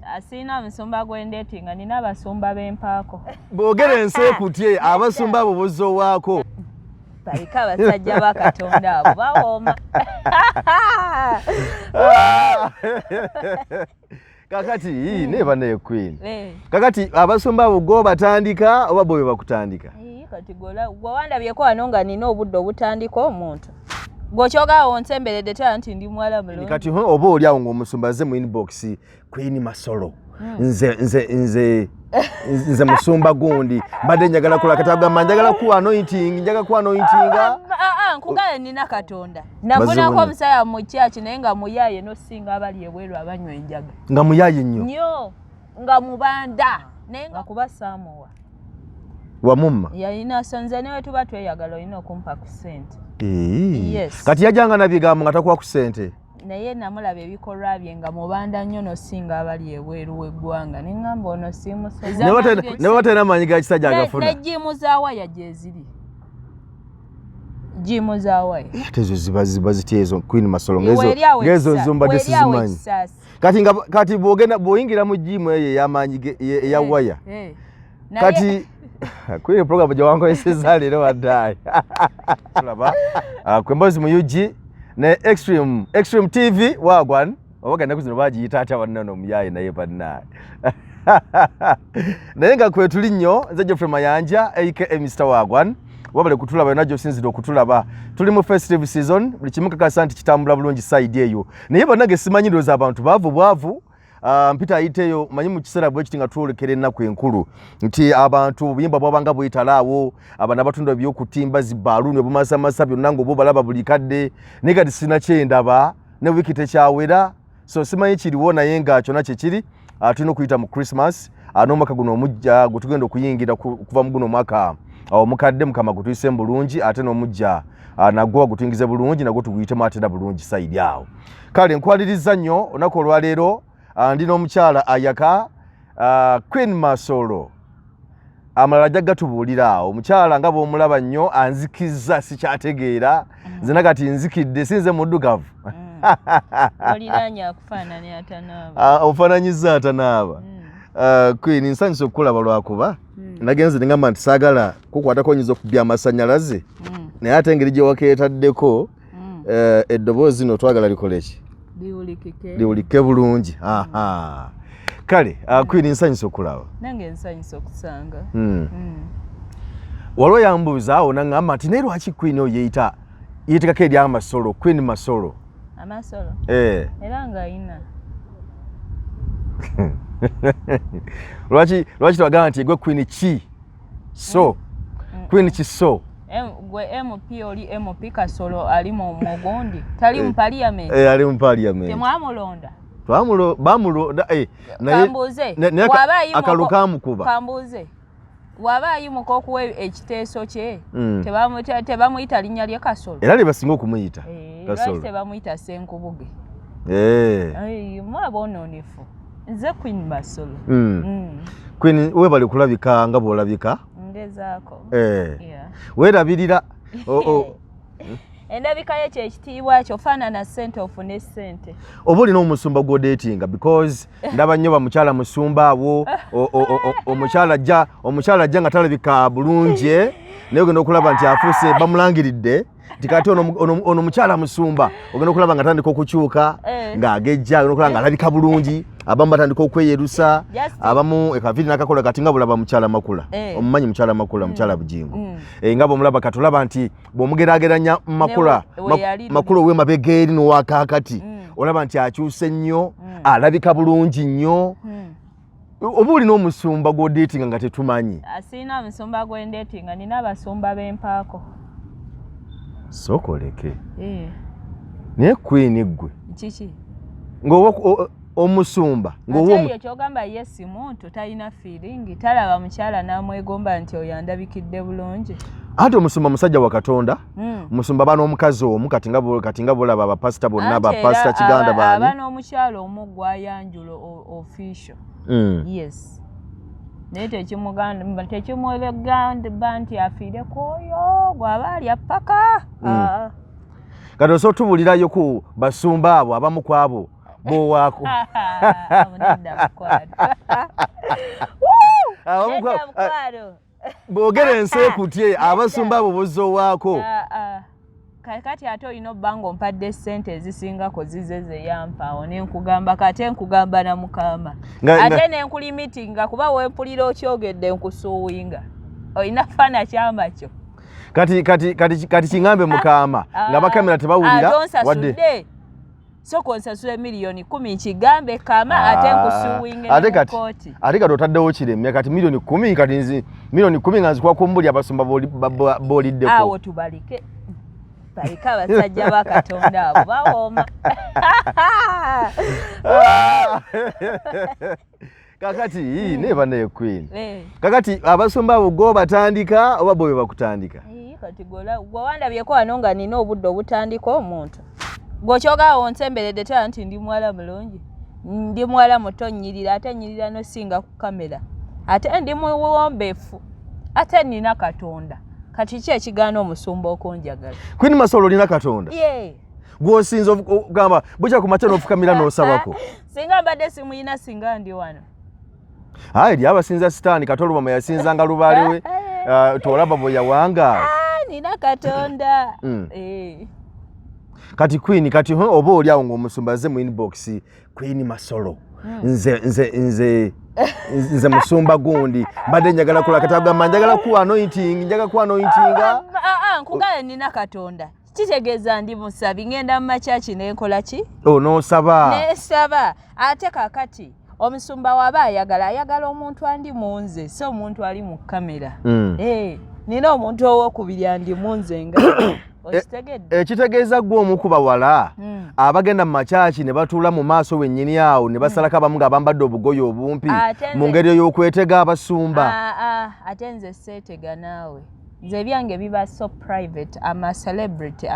Asina Abasumba gwendetinga nina Abasumba b'empaako. Boogera enseekutye Abasumba abo Bazze Awako. Balika abasajja ba Katonda abo bawooma. Kakati neba ne Queen. Kakati Abasumba abo go batandika oba bo bakutandika? Kati gwewandabye ko anonga nina obudde obutandika omuntu. Gochoga onsemberedde tala nti ndi mwala mulungi. Kati oba oli awo ng'omusumba ze mu inbox Queen Masolo. Nze musumba gundi mbadde njagala kola katabga njagala ku anointing nkugale nina Katonda nabonako omusaya mu church naye nga muyaye no singa abali ebweru abanywa enjaga nga muyaye nnyo nga mubanda naye nga kuba Samoa wamumma yalina sonze newe tuba tweyagala olina okumpa ku ssente. Yes. Kati yajanga nabigambo nga takuwa ku ssente naye namulaba ebikolwa bye nga mubanda nnyo nosinga abali ebweru w'eggwanga ne ngamba ono simusoza ne watera manyi ga kisajja agafuna ne jimu za waya gyeziri jimu za waya tezo ziba zityezo Queen Masolo ngezo zumba desizimanyi kati bw'oyingira mu jimu eyo ey'amaanyi eya waya kati Queen program gyewankozesezza leero waddayi kwembozi mu UG ne Extreme TV wagwan obagenda kuzino bagiyita atya bannano omuyaye naye bannaye naye nga kwe tuli nnyo nze Geoffrey Mayanja aka Mr. Wagwan wabale kutulaba najjo sinzira okutulaba tuli mu festive season buli kimu kakasa nti kitambula bulungi side eyo naye bannage simanyi ndowooza abantu bwavu mpita ayiteyo manyi mu kiseera bwe kiti nga twolekera ennaku enkulu nti abantu obuyimba bwabanga bwetalaawo abana abatunda ebyokutimba zibbaluuni obumasamasa byonna ng'obo balaba buli kadde naye kati sina kyendaba ne wiiki tekyawera so simanyi kiriwo naye nga kyonna kyekiri tulina okuyita mu Christmas n'omwaka guno omujja gwe tugenda okuyingira kuva mu guno omwaka omukadde Mukama gutuyise bulungi ate n'omujja nagwo gutuyingize bulungi nagwo tuguyitemu ate bulungi sayidi awo kale nkwaliriza nnyo olunaku olwaleero ndina omukyala ayaka Queen Masolo amalala jagatubuulira awo omukyala nga bw'omulaba nnyo anzikizza sikyategeera nze nakati nzikidde sinze muddugavu oliranya akufaananya atanaaba ofaananyizza atanaaba Queen nsanyusa okukulaba lwakuba nagenze nengamba nti saagala kukwatako nyiza okubya amasannyalaze naye ate engeri gye wakeetaddeko eddoboozi no twagala likole ki liwulike bulungi kale Queen nsanyusa okulaba nange nsanyusa okusanga waliwo yambuuza awo naŋŋamba nti naye lwaki Queen oyo yeetekako eri Amasolo Queen Masolo Amasolo era ng'ayina lwaki twagamba nti egwe Queen ki so Queen kiso gwe MP oli MP Kasolo ali mu mugundi tali mu parliament ali mu parliament temwamulonda bamulonda kambuze akalukamukuba kambuze wabayi mukokuwa ekiteeso kye tebamuyita linnya lye Kasolo era libasinga okumuyita Kasolo tebamuyita Senkubuge mwabonoonefu nze Queen Masolo Queen webali kulabika nga bw'olabika ngezaako weerabirira endabika ye kyekitiibwa kyo faanana ssente ofune ssente oba olina omusumba gw'odeetinga because ndaba nnyo bamukyala musumba awo omukyala ajja nga talabika bulungi naye ogenda okulaba nti afuuse bamulangiridde nti kati ono mukyala musumba ogenda okulaba nga tandika okukyuka ng'agejja ogenda okulaba nga alabika bulungi abamu batandika okweyerusa abamu ekaviri nakakola kati nga bulaba mukyala makula omumanyi mukyala makula mukyala bujingo nga bw'omulaba kati olaba nti bw'omugeraageranya makula ow'emabega eri n'owakakati olaba nti akyuse nnyo alabika bulungi nnyo oba olina omusumba gw'odeetinga nga tetumanyi asiina omusumba gwendeetinga nina abasumba b'empaako sokoleke naye Queen gwe kiki omusumba ng'owo kyogamba yes muntu talina feeling talaba mukyala n'amwegomba nti oyo andabikidde bulungi ate omusumba musajja wa Katonda omusumba aba n'omukazi omu kati nga bolaba abapasita bonna bapasita kiganda baani aba n'omukyala omu gwayanjulo official yes naye tekimugamba nti afiireko oyo gwaba alya ppaka kati osobola otubuulirayo ku basumba abo abamu ku abo Bw'Awako. Bw'ogera ensi ekutye abasumba abo Bazze Awako. Kati ate olina obanga ompadde ssente ezisingako zize yampaawo ne nkugamba kate nkugamba na mukama. Ate ne nkulimitinga kuba wempulira okyogedde nkusuuwinga. Olina fana kyamba kyo. Kati kingambe mukama nga bakamera tebawulira wadde. Soko nsasule miliyoni 10 kigambe kama ate nkusuuwinga mu kooti. Ate kati otaddewo kiremye kati miliyoni 10 kati nzi miliyoni 10 nga nzikuwa kumbuli abasumba boliddeko. Awo tubalike. Balika abasajja ba Katonda abo bawooma. Kakati neba ne queen. Kakati abasumba abo go batandika oba bo bakutandika. Kati gola gwawandabye ko anonga nina obudde obutandika omuntu. Gochoga onsemberedde tala nti ndi mwala mulungi. Ndi mwala muto nnyirira ate nnyirira no singa ku kamera. Ate ndi muwombefu. Ate nina Katonda. Kati ki ekigaana omusumba okunjagala? Queen Masolo olina Katonda? Gw'osinza okugamba bukya ku makya n'ofukamira n'osabako? Singa mbadde simuyina singa ndi wano. Eri abasinza sitaani kati olubama yasinzanga lubaale we tolaba bwe yawanga. Nina Katonda. Kati Queen kati oba oli awo ng'omusumba azze mu inbox Queen Masolo nze musumba gundi mbadde njagala kola kati agamba njagala ku anointing nkugale nina Katonda kitegeeza ndi musabi ngenda mu machachi n'enkola ki n'osaba ate kakati omusumba waba ayagala omuntu andi munze so omuntu ali mu kamera nina omuntu owokubiri andi munze nga ekitegeeza gwe omukuba wala abagenda mu machachi ne batuula mu maaso wennyini awo ne basalako abamu nga bambadde obugoye obumpi mu ngeri ey'okwetega abasumba. Ate nze seetega naawe nze ebyange biba so private ama celebrity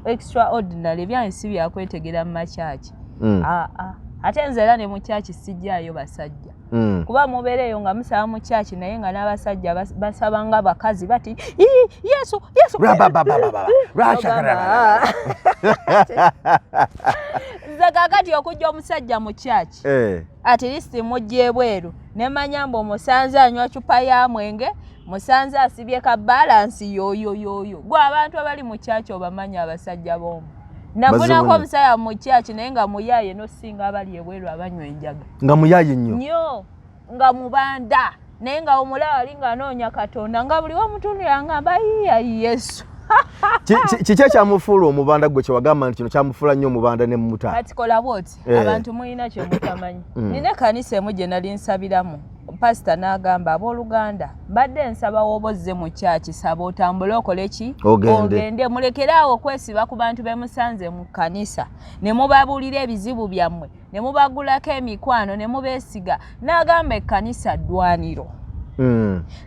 extraordinary ebyange si byakwetegera mu machachi. Ate nze era ne mu chachi sijjaayo basajja. Kuba mubeereyo nga musaba mu chachi naye nga n'abasajja basaba nga bakazi bati Yesu nze kakati okujja omusajja mu chachi at least mujje bweru ne manya mbu musanze anywa cupa ya mwenge musanze asibye ka balance yoyo gwe abantu abali mu chachi obamanya abasajja bomu nabunako omusaya mu chachi naye nga muyaye no singa abali ebweru abanywa enjaga nga muyaye nnyo nga mubanda naye nga omulala ali nga anoonya Katonda nga buli omutundu yangamba Yesu. Kiki ekyamufuula omubanda gwe kyewagamba nti kino kyamufuula nnyo omubanda ne mumuta? Kati kola bwoti abantu muyina kye mutamanyi. Nina ekkanisa emu gye nali nsabiramu pasita n'agamba abooluganda mbadde nsaba w'obozze mu chachi saba otambule okole ki ogende mulekeraawo okwesiba ku bantu be musanze mu kkanisa ne mubabuulira ebizibu byammwe ne mubagulako emikwano ne mubeesiga n'agamba ekkanisa ddwaniro.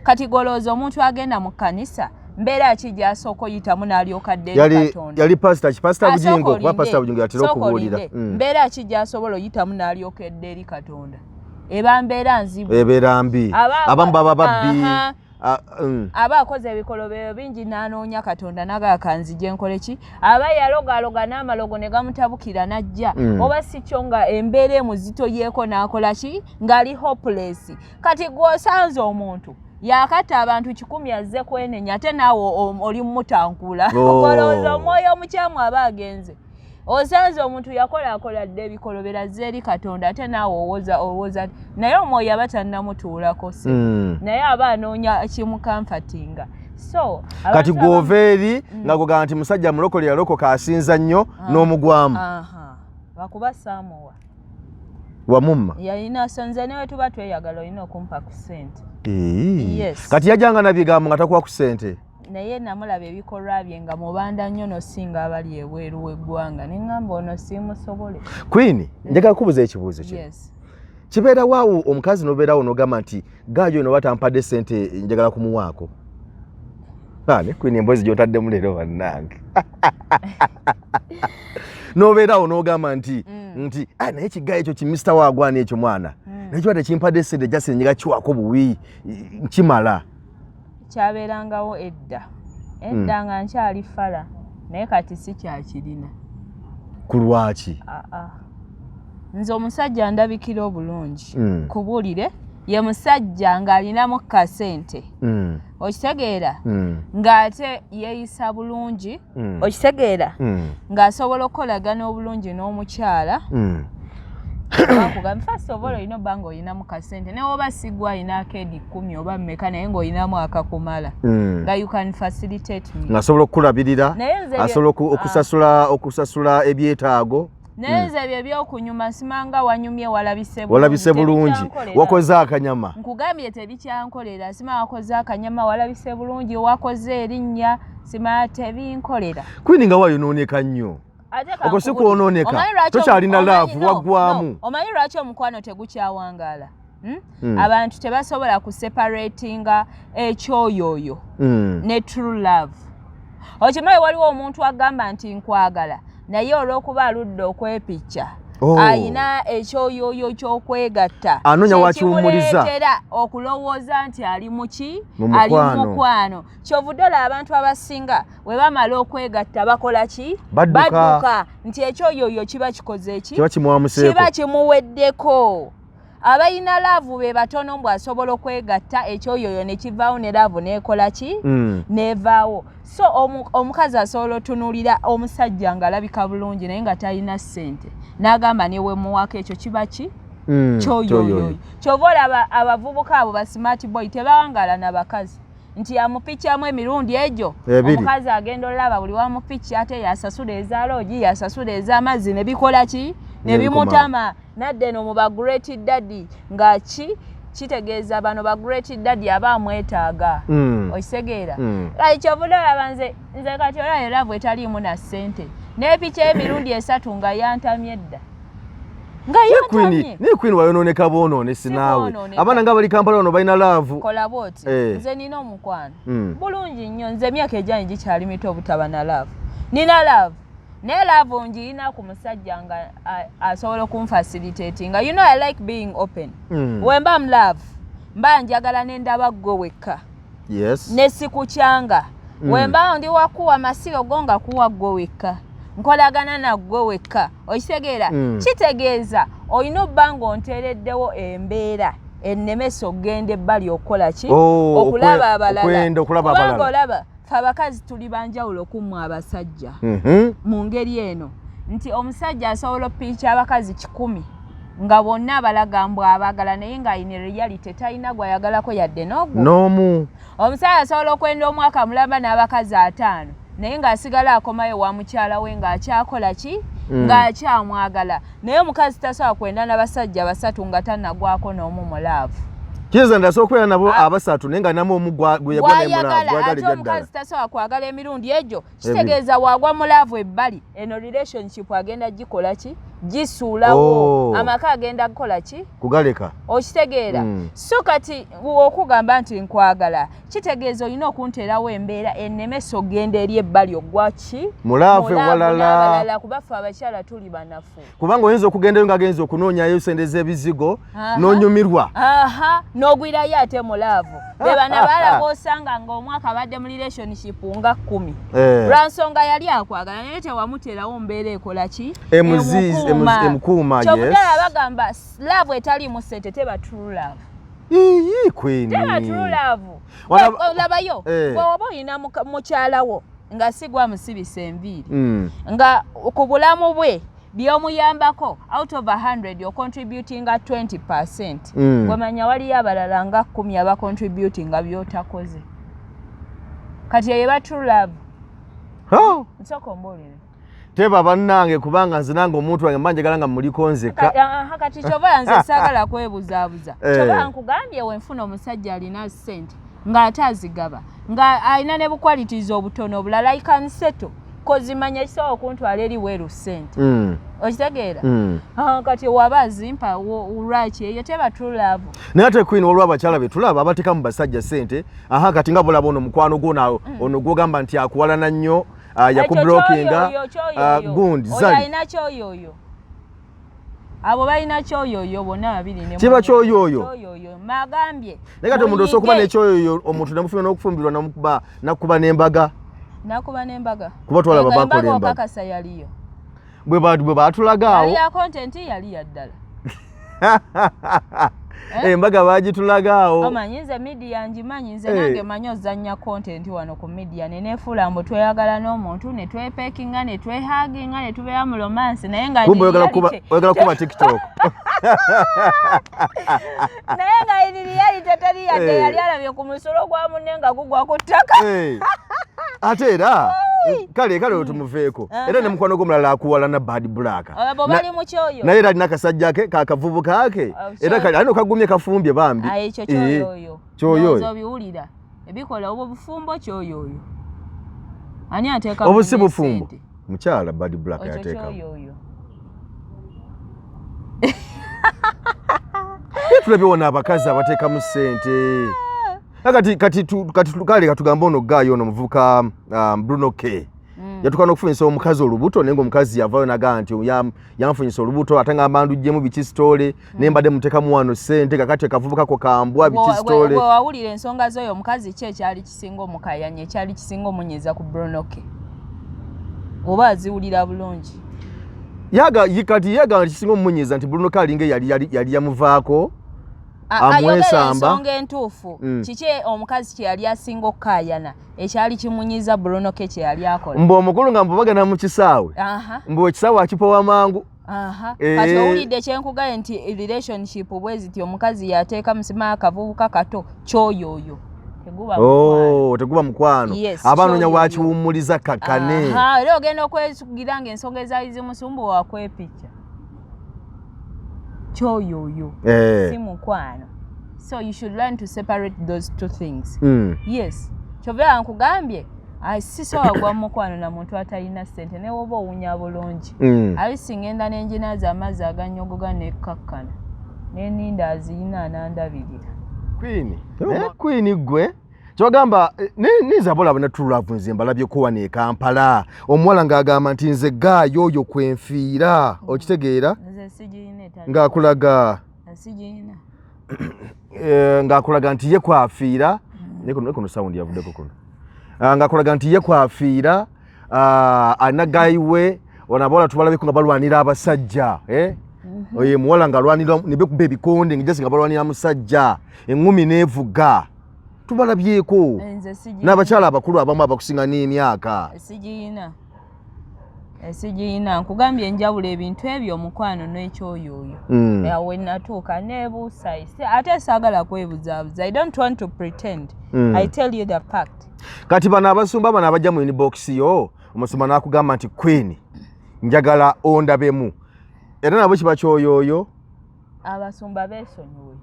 Kati golooza omuntu agenda mu kkanisa mbeera ki gy'asooka oyitamu n'alyoka dde Katonda? Yali pasita Bujingo kuba pasita Bujingo yatera okubuulira. Mbeera ki gy'asobola oyitamu n'alyoka edde eri Katonda? Eba mbeera nzibu. Ebeera mbi. Abamu baba babbi. Aba akoze ebikolobero bingi n'anoonya Katonda n'agakanzije nkole ki? Aba yalogaloga n'amalogo ne gamutabukira n'ajja. Oba si kyo nga embeera emuzito yeeko n'akola ki? Ng'ali hopeless. Kati gw'osanze omuntu yakata abantu 10 azze kwenenya ate naawe oli mutankula. Okolooza omwoyo omukyamu aba agenze. Osanze omuntu yakola dde ebikolobera azze eri Katonda ate naawe owoza naye omwoyo aba tannamutuulako se. Naye aba anoonya kimukamfatinga. So kati gw'oveeri nga gogamba nti musajja mulokole yalokoka asinza nnyo n'omugwamu. Bakuba Samuwa wamumma yalina sonze newe tuba tweyagala olina okumpa ku ssente. Kati yajjanga nabigambo nga takuwa ku ssente. Naye namulaba ebikolwa bye nga mubanda nnyo nosinga abali ebweru w'eggwanga ne ŋŋamba ono siimusobole. Queen njagala kubuuza ekibuuzo kye. Kibeera waawo omukazi n'obeerawo n'ogamba nti gaajo eno batampadde ssente njagala kumuwaako. Ne Queen emboozi gy'otaddemu leero bannange. N'obeerawo n'ogamba nti naye ekigayo ekyo ki Mr. Wagwani ekyo mwana naye kiba tekimpadde ssente jase nyiga kiwaako buwi nkimala. Kyabeerangawo edda nga nkyali fala naye kati si kyakirina. Kulwaki? Nze omusajja ndabikira obulungi. Kubuulire ye musajja ng'alinamu kasente. Okitegeera? Ng'ate yeeyisa bulungi. Okitegeera? Ng'asobola okukolagana obulungi n'omukyala. First of all, olina obba ng'olinamu kasente. Ne oba sigwa alinaako edi 10 oba mmeka naye ng'olinamu akakumala. Nga you can facilitate me. Ng'asobola okukulabirira, asobola okusasula ebyetaago. Naye nze ebyo ebyokunyuma simanga wanyumye walabise bulungi. Wakoze akanyama. Nkugambye tebikyankolera. Sima wakoze akanyama walabise bulungi, wakoze erinnya sima tebinkolera. Queen nga wayonooneka nnyo. Okwo si kwonooneka. Tokyalina laavu waggwamu. Omanyi lwaki omukwano tegukyawangaala? Abantu tebasobola kuseparatinga ekyoyooyo ne true love. Okimanyi waliwo omuntu agamba nti nkwagala naye olw'okuba aludde okwepicca ayina ekyoyooyo ky'okwegatta anoonya wakiwummuliza okulowooza nti ali muki ali mukwano. Kyovudde olaba abantu abasinga bwe bamala okwegatta bakola ki? Badduka nti ekyoyooyo kiba kikoze eki? Kiba kimuweddeko. Abayina laavu be batono mbw asobola okwegatta ekyoyooyo ne kivaawo ne laavu nekola ki? Nevaawo. So omukazi asobola otunuulira omusajja ng'alabika bulungi naye nga talina ssente n'agamba ne we muwaako ekyo kiba ki? Kyoyooyo. Kyova olaba abavubuka abo ba smart boy tebawangaala n'abakazi nti yamupiccamu emirundi egyo omukazi agenda olaba buli wamupicca ate yasasula ezaaloogi yasasula ez'amazzi ne bikola ki? Ne bimutama nadde no mu ba great daddy nga kitegeeza bano ba great daddy abamwetaaga. Okitegeera? Kyovudde olaba nze kati olaba laavu etaliimu na ssente n'epicca emirundi 3 nga yantamye edda. Naye Queen wayonooneka boonoone sinaawe. Abaana nga bali Kampala wano balina laavu. Kola bw'oti. Nze nina omukwano bulungi nnyo. Nze emyaka egyanyi gikyali mito obutaba na laavu. Nina laavu. Naye laavu njirina ku musajja nga asobola okunfacilitatinga. You know I like being open. When mba love mba njagala n'endaba ggwe wekka. Yes. Ne sikukyanga. When mba ndi wakuwa masiro gonga kuwa ggwe wekka. Nkolagana na ggwe wekka. Okitegeera? Kitegeeza olina obba ng'onteereddewo embeera ennemesa okugenda ebbali okukola ki? Okulaba abalala. Kubanga olaba abakazi tuli banjawulo kummwe abasajja. Mu ngeri eno nti omusajja asobola oppiica abakazi 10 nga bonna abalaga mbw abagala naye ng'ayina reality talina gwayagalako yadde n'omu. Omusajja asobola okwenda omwaka mulamba n'abakazi 5 naye ng'asigala akomayo wa mukyala we ng'akyakola ki? Ng'akyamwagala. Naye omukazi tasobola kwenda n'abasajja 3 nga tannagwako n'omu mu laavu. Kiza ndaso okwera nabo abasatu nenga namo omugwa yagala omukazi tasobola kwagala emirundi egyo kitegeeza waagwa mu laavu ebbali eno relationship agenda gikola ki? Gisuulawo. Amaka agenda kukola ki? Kugaleka. Okitegeera? So kati okugamba nti nkwagala kitegeeza olina okunteerawo embeera ennemesa ogenda eri ebbali ogwa ki? Mulaavu walala. Kubafu abakyala tuli banafu. Kubanga oyinza okugendayo ng'agenza okunoonyayo sente z'ebizigo n'onyumirwa. N'ogwirayo ate mulaavu. Be bana balaba osanga ng'omwaka abadde mu relationship nga 10. Lwansonga yali akwagala naye tewamuteerawo mbeera ekola ki? Emukuuma. Kyobudala bagamba laavu etaliimu ssente teba true love. Queen. Teba true love. Olabayo bw'oba olina mukyalawo nga sigwa musibisa enviiri nga ku bulamu bwe by'omuyambako out of 100 you're contributing 20%. Gwemanya waliyo abalala nga 10 aba contributing by'otakoze. Kati yeba true love. Nsoko mbolere. Teba bannange kubanga nze nange omuntu wange mba njagala nga muliko nzeka. Kati kyova nze saagala kwebuzaabuza. Kyova nkugambye wenfuna omusajja alina ssente ng'ate azigaba nga alina ne bukwalitiza obutono obulala I can settle. Kozimanya kisobola okuntwala eri weeru ssente. Okitegeera? Kati waba azimpa lwaki eyo teba true love. Naye ate Queen olwa abakyala be tulaba abateka mu basajja ssente kati nga bulaba ono mukwano gwo ono gwogamba nti akuwalana nnyo yakublokinga gundi zali. Alina kyoyoyo. Abo balina kyoyoyo bonna babiri ne. Kiba kyoyoyo. Magambye. Naye kati omuntu osobola okuba n'ekyoyoyo omuntu namufuna n'okufumbirwa nakuba n'embaga. Nakuba n'embaga. Kuba twalaba bakola embaga. Okakasa yaliyo. bwe batulagaawo yali ya content yali yaddala embaga bagitulagaawo omanyi nze media ngimanyi nze nange manyi ozannya content wano ku media neneefuula mbu tweyagala n'omuntu ne twepekinga ne twehaginga ne tubeera mu romance naye nga oyagala kuba TikTok naye nga eri reality teri yadde yali alabye ku musolo gwa munne nga gugwa ku ttaka ate era kale tumuveeko era ne mukwano gw'omulala akuwala na bad black abo bali mu kyoyo naye era alina akasajja ke kakavubu kake era kale alina okagumye kafumbye bambi ekyo kyoyo kyoyo biwulira ebikola obwo bufumbo kyoyo ani ateeka obo si bufumbo mukyala bad black yateeka kyoyo tulabye wona abakazi abateeka mu ssente kati kale katugamba ono gaayo ono muvuka Bruno K yatukana okufunyisa omukazi olubuto naye ng'omukazi yavaayo nagaa nti yanfunyisa olubuto ate ngamba ndugyemu bikisitole naye mbadde muteekamu wano ssente kakati akavubuka ko kambwa bikisitole wawulira ensonga z'oyo omukazi ki ekyali kisinga omukayanya ekyali kisinga omunyiza ku Bruno K oba aziwulira bulungi kati yaga kisinga omunyiza nti Bruno K alinga yali yamuvaako ayogera ensonga entuufu kiki omukazi kye yali asinga okukayana ekyali kimunyiza Bruno K kye yali akola mbu omukulu nga mbubagana mu kisaawe mbu ekisaawe akipowa mangu kati owulidde kyenkugaye nti relationship bwe ziti omukazi yateeka musima akavubuka kato kyoyoyo teguba mukwano abanoonya wakiwummuliza kakane era ogenda okwesugira nga ensonga ezaali zimusumbu wakwepicca kyoyoyo si mukwano so you should learn to separate those two things yes kyovera nkugambye sisobola gwa mukwano na muntu atalina ssente ne woba owunya bulungi abisi ngenda n'enjinaaza amazzi aganyogoga nekkakkana n'enninda aziyina nandabirira Queen gwe kyogamba ninzabola banatulavu nze mbalabyeku wano e Kampala omuwala ng'agamba nti nze gaayo oyo kwenfiira okitegeera ng'akulaga ng'akulaga nti ye kwafiira nekono sound yavuddeko kuno ng'akulaga nti ye kwafiira alina gayiwe onabola tubalabeko nga balwanira abasajja oye muwala ng'alwanira nebekuba ebikonde ngijasi nga balwanira musajja eŋŋumi neevuga tubalabyeko n'abakyala abakulu abamu abakusinga n'emyaka esigiina nkugambye enjawulo ebintu ebyo omukwano n'ekyoyoyo awe natuuka neebuusa ate saagala kwebuzaabuza I don't want to pretend I tell you the fact kati bano abasumba bano abajja mu inbox yo omusumba n'akugamba nti Queen njagala ondabemu era nabo kiba kyoyoyo abasumba beesonyiwe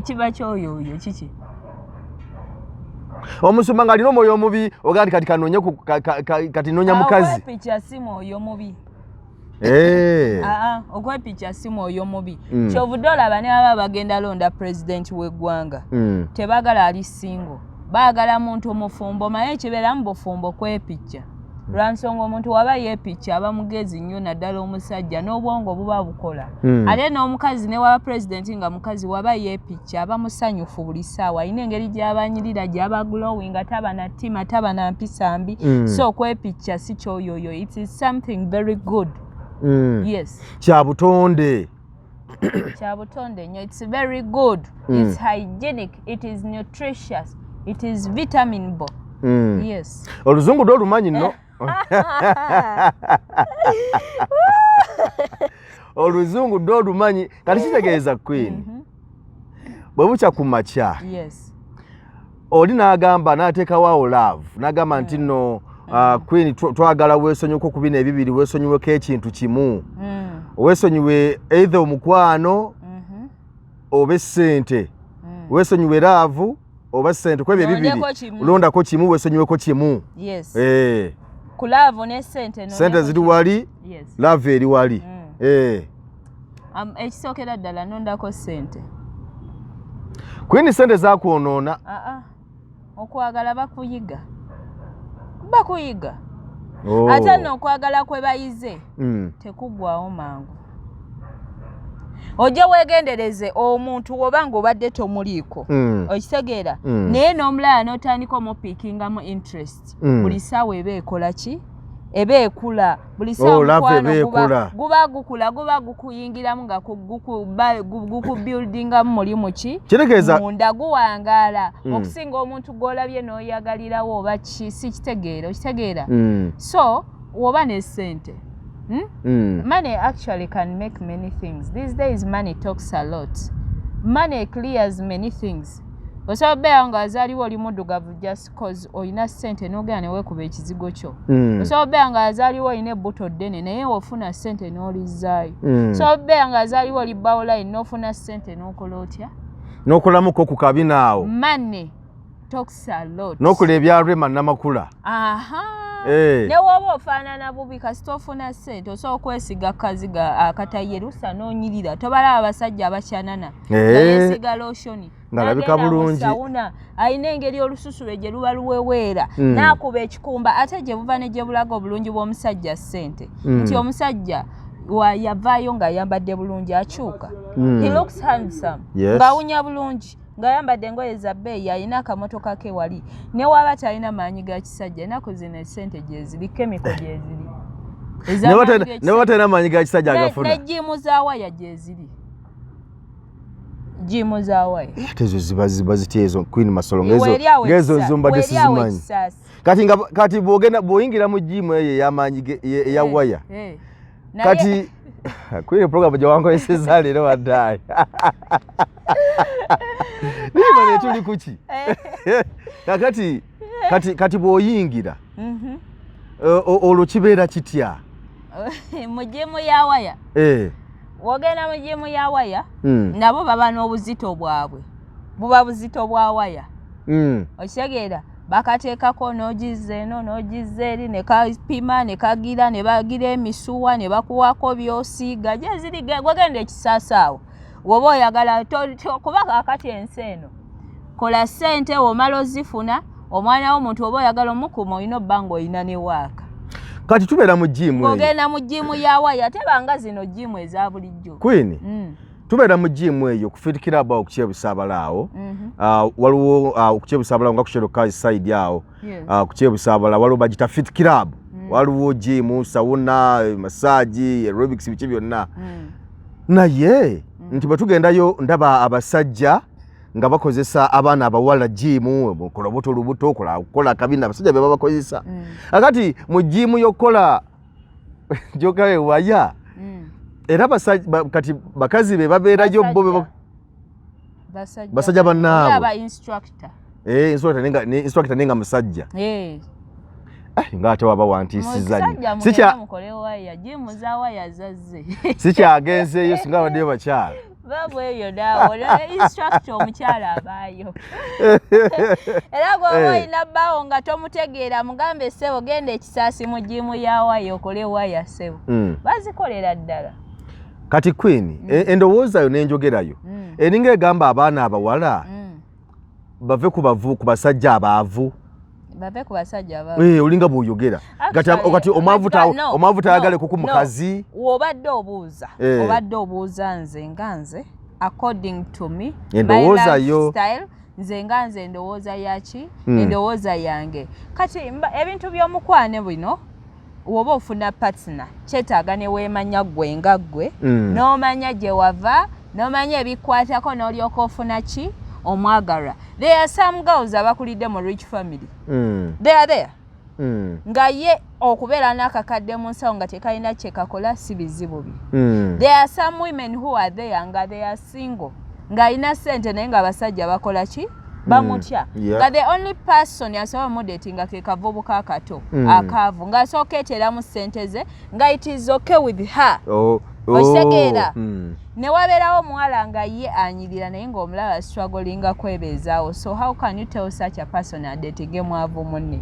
kiba kyoyoyo kiki omusumba ng'alina omwoyo omubi ogandi kati kanoonya kati noonya mukazi okwepicha si mwoyo mubi okwepicha si mwoyo mubi kyovudde olaba ne baba bagenda londa pulezidenti w'eggwanga tebaagala ali singo baagala muntu omufumbo maye ekibeera mu bufumbo kwepicha lwansonga omuntu waba yeepicha aba mugezi nnyo naddala omusajja n'obwongo buba bukola ate n'omukazi ne waba pulezidenti nga mukazi waba yeepicha aba musanyufu buli ssaawa alina engeri gy'abanyirira gy'aba glowing taba na ttima taba na mpisa mbi so okwepicha si kyoyoyo it is something very good yes kyabutonde nnyo it's very good it's hygienic it is nutritious it is vitaminable yes oluzungu dolumanyi nno oluzungu dolumanyi kati kitegeeza Queen bwe bukya ku makya oli n'agamba n'ateekawo love n'agamba nti nno Queen twagala weesonyiweko ku bino ebibiri weesonyiweko ekintu kimu weesonyiwe either omukwano oba essente weesonyiwe love oba ssente kwebyo ebibiri londako kimu weesonyiweko kimu ku love ne ssente ziri wali love eri wali ekisookera ddala nondako ssente Queen ssente zakwonoona okwagala bakuyiga ate n'okwagala kwe bayize tekuggwawo mangu ojja weegendereze omuntu oba ng'obadde tomuliiko okitegeera naye n'omulala n'otandika omupiikingamu interest buli ssaawa eba ekola ki eba ekula buli mukwano guba gukuyingiramu nga gukubuildingamu mulimu ki munda guwangaala okusinga omuntu gw'olabye n'oyagalirawo oba ki si kitegeera okitegeera so woba ne ssente money actually can make many things these days. Money talks a lot. Money clears many things. Osobola beera nga azaaliwo oli muddugavu just cause olina ssente n'ogenda ne weekuba ekizigo kyo. Osobola beera nga azaaliwo olina ebbuto ddene naye ofuna ssente n'olizzaayo. Osobola beera nga azaaliwo oli bawulayini n'ofuna ssente n'okola otya? N'okolamuko ku kabinaawo. Money talks a lot. N'okola ebyalwema namakula. Ne woba ofaanana bubi kasita ofuna ssente osobola okwesiga kaziga akatayerusa n'onyirira. Tobalaba abasajja abakyanana nga yeesiga loshoni ngalabika bulungi alina engeri olususu lwe gye luba luweweera n'akuba ekikumba ate gye buva ne gye bulaga obulungi bw'omusajja ssente nti omusajja yavaayo ng'ayambadde bulungi akyuka. He looks handsome ng'awunya bulungi ng'ayambadde engoye za bbeeyi alina akamotoka ke wali ne waba talina maanyi ga kisajja ennaku zino essente gyeziri kemiko gyeziri ne waba talina maanyi ga kisajja agafuna ne jimu za waya gyeziri jimu za waya tezo ziba zitya ezo Queen Masolo ngezo nzumba desizimanyi kati bw'oyingira mu jimu eyo ey'amaanyi eya waya kati Queen program gyewankoyesezza leero waddayi niba ne tuli kuki kati bw'oyingira olwo kibeera kitya mu jimu ya waya wogenda mu jimu ya waya nabo baba n'obuzito bwabwe buba buzito bwa waya okitegeera bakateekako n'ogizza eno n'ogizza eri ne kapima ne kagira ne bagira emisuwa ne bakuwako by'osiiga gyeziri gwegenda ekisaasaawo woba oyagala kuba kakati ensi eno kola ssente omala ozifuna omwana w'omuntu oba oyagala omukuma olina obbanga olina ne waaka kati tubeera mu jimu ogenda mu jimu ya waya tebanga zino jimu eza bulijjo Queen tubeera mu jimu eyo ku Fit Club awo kukyebusaabala awo waliwo kukyebusaabala nga kusheroka side awo kukyebusaabala waliwo bagita Fit Club waliwo jimu sauna massage aerobics biki byonna naye nti bwe tugendayo ndaba abasajja nga bakozesa abaana abawala jimu mukola buto lubuto kola kabina abasajja be babakozesa akati mu jimu yokola jokawe waya era kati bakazi be babeerayo bo basajja bannaabo aba instructor instructor nenga musajja ngate waba wantisizanyi sikyagenzeeyo singa abaddeyo bakyala babweyo naawo instructor omukyala abaayo era gwoba olina bbaawo nga tomutegeera mugambe ssebo genda ekisaasi mu jimu ya waya okole waya ssebo bazikolera ddala kati Queen endowoozayo n'enjogerayo eringa egamba abaana abawala bave ku basajja abaavu bave ku basajja abaavu olinga bw'oyogera kati omwavu tayagale kuku mukazi obadde obuuza nze nga nze according to me endowoozayo style nze nga nze endowooza yaki endowooza yange kati ebintu by'omukwane bino woba ofuna partner kyetaaga ne weemanya ggwe nga ggwe n'omanya gye wava n'omanya ebikwatako n'olyoka ofuna ki omwagalwa. There are some girls abakulidde mu rich family they are there nga ye okubeera n'akakadde mu nsawo nga tekalina kyekakola si bizibu bye there are some women who are there nga they are single ng'alina ssente naye nga abasajja bakola ki bamutya nga the only person asobola mudatinga ke kavubuka akato akaavu ng'asooka eteeramu ssente ze nga it is okay with her okitegeera ne wabeerawo omuwala nga ye anyirira naye ng'omulaba strugglinga kwebeezaawo so how can you tell such a person adetinge mwavu munne